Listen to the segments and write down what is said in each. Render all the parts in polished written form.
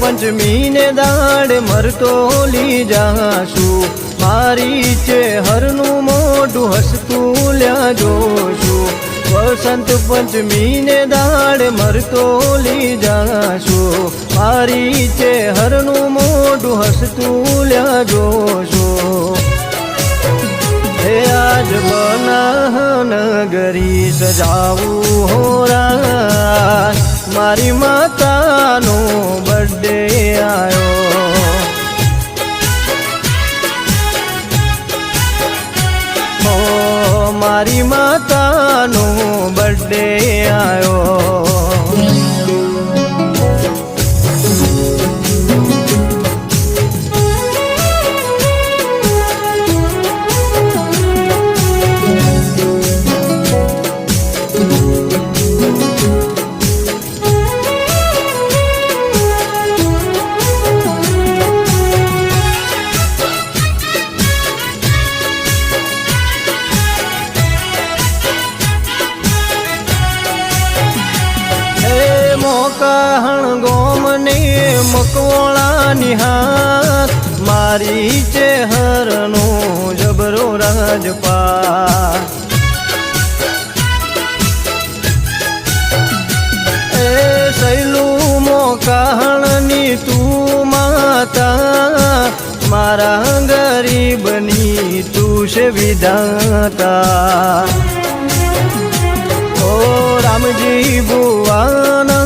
पंचमी ने दाड़ मरतो ली जाशु मारी चेहरनु मोढु हसतू ल्या जोशु वसंत पंचमी ने दाड़ मरतो ली जाशु मारी चेहरनु मोढु हसतू ल्या जोशु हे आज बना नगरी सजाऊ हो रात मारी माता नो बर्थडे आयो हो मारी माता नो बर्थडे आयो कहण गोम ने मकवाड़ा निहात मारी चेहरनो जबरो राजपा ए सैलू मो कहण नी तू माता मारा गरीबनी तू से विधाता ओ रामजी बुवाना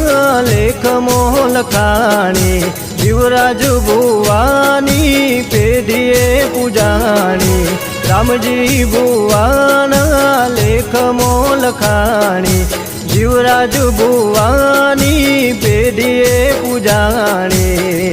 लेख मोह लखाणी जीवराज बुवानी पेढ़िए पूजाणी रामजी बुवाना लेख मोह लखाणी जीवराज बुवानी पेढ़िए पूजाणी